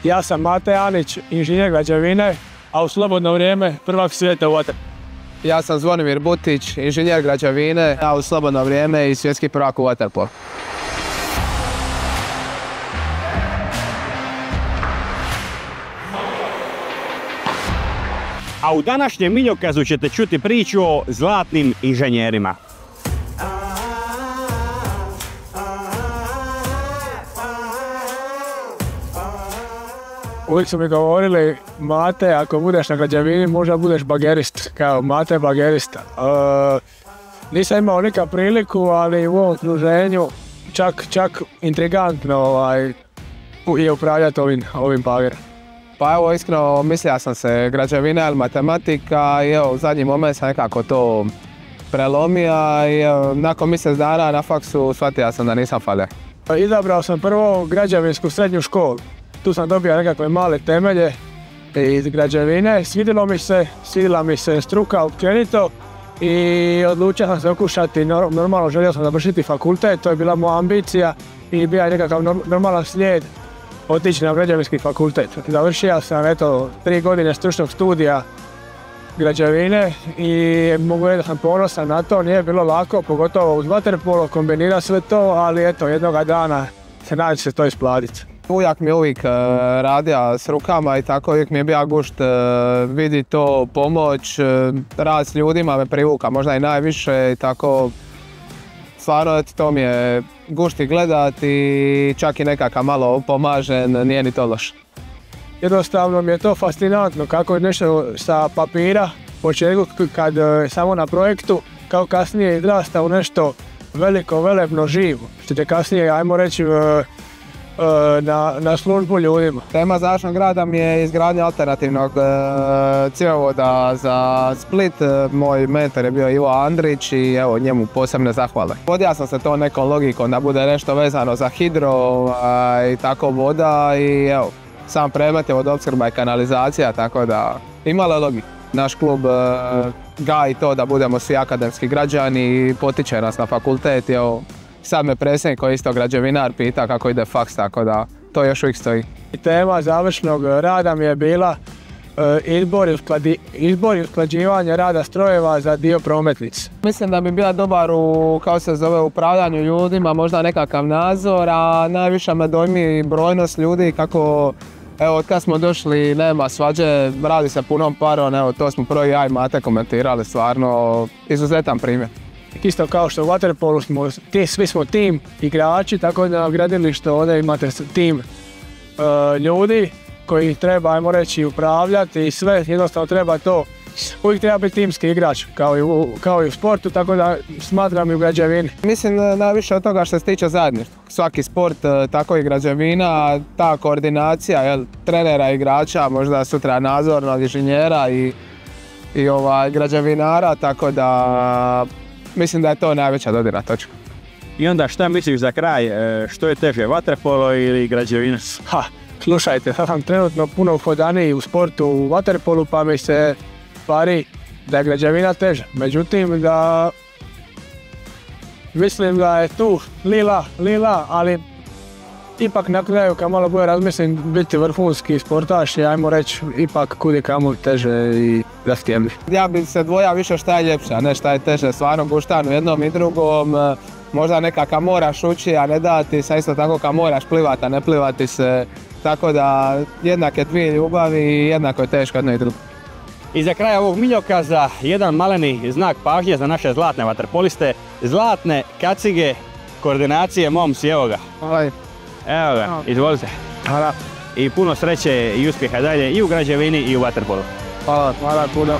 Ja sam Mate Anić, inženjer građevine, a u slobodno vrijeme prvak svijeta u vaterpolu. Ja sam Zvonimir Butić, inženjer građevine, a u slobodno vrijeme i svjetski prvak u vaterpolu. A u današnjem Iljokazu ćete čuti priču o zlatnim inženjerima. Uvijek su mi govorili, Mate, ako budeš na građevini, možda budeš bagerist, kao Mate bagerista. Nisam imao nikad priliku, ali u ovom okruženju čak intrigantno je upravljati ovim bagerom. Pa evo, iskreno mislio sam se građevina ili matematika i evo, u zadnji moment sam nekako to prelomio i nakon mjesec dana na faksu shvatio sam da nisam falio. Izabrao sam prvo građevinsku srednju školu. Tu sam dobio nekakve male temelje iz građevine, svidjela mi se struka općenito i odlučio sam se okušati, normalno želio sam završiti fakultet, to je bila moja ambicija i bio je nekakav normalan slijed otići na građevinski fakultet. Završio sam 3 godine stručnog studija građevine i mogu reći da sam ponosan na to, nije bilo lako, pogotovo uz vaterpolo kombinira sve to, ali jednoga dana se nadam će se to isplatiti. Ujak mi je uvijek radio s rukama i tako uvijek mi je bio gušt vidi to, pomoć, rad s ljudima me privuka možda i najviše i tako stvarno to mi je gušt i gledat i čak i nekakav malo pomažen, nije ni to loše. Jednostavno mi je to fascinantno kako je nešto sa papira, početku kad samo na projektu, kao kasnije izrasta u nešto veliko, velebno, živo, što će kasnije, ajmo reći, na službu ljudima. Tema završnog rada mi je izgradnja alternativnog cjevovoda za Split. Moj mentor je bio Ivo Andrić i evo njemu posebne zahvale. Vodio sam se to nekom logikom da bude nešto vezano za hidro i tako voda i evo, sam predmet je vodoopskrba i kanalizacija, tako da imalo je logike. Naš klub gaji to da budemo svi akademski građani i potiče nas na fakultet. Evo, sad me predsjednik koji je isto građevinar pita kako ide faks, tako da to još uvijek stoji. Tema završnog rada mi je bila izbor i usklađivanje rada strojeva za dio prometnice. Mislim da bi bila dobar u, kao se zove, upravljanju ljudima, možda nekakav nadzor, a najviše me dojmi brojnost ljudi kako, evo, od kad smo došli nema svađe, radi se punom parom, evo, to smo prvo ja i Mate komentirali, stvarno izuzetan primjer. Isto kao što u vaterpolu svi smo tim igrači, tako da na gradilištu ovdje imate tim ljudi koji treba, ajmo reći, upravljati i sve, jednostavno treba to, uvijek treba biti timski igrač, kao i u sportu, tako da smatram i u građevini. Mislim najviše od toga što se tiče zajedništva. Svaki sport, tako i građevina, ta koordinacija trenera, igrača, možda sutra nadzornog inženjera i građevinara, tako da mislim da je to najveća dodirna točka. I onda šta misliš za kraj, što je teže, vaterpolo ili građevina? Slušajte, sad sam trenutno puno uhodaniji u sportu u vaterpolu, pa mi se pari da je građevina teža. Međutim, da mislim da je tu lila, ali ipak na kraju kad malo bolje razmislim biti vrhunski sportaš je, ajmo reći, ipak kudikamo teže i zahtjevnije. Ja bi se dvojao više šta je ljepše, a ne šta je teže, stvarno guštan u jednom i drugom. Možda nekakav moraš ući, a ne dati se, isto tako kad moraš plivati, a ne plivati se. Tako da jednake dvije ljubavi i jednako je teško jedno i drugo. I za kraj ovog Miljokaza jedan maleni znak pažnje za naše zlatne vaterpoliste. Zlatne kacige, koordinacije, momci, evo ga. Evo ga, izvolite. Hvala. I puno sreće i uspjeha dalje i u građevini i u vaterpolu. Hvala puno.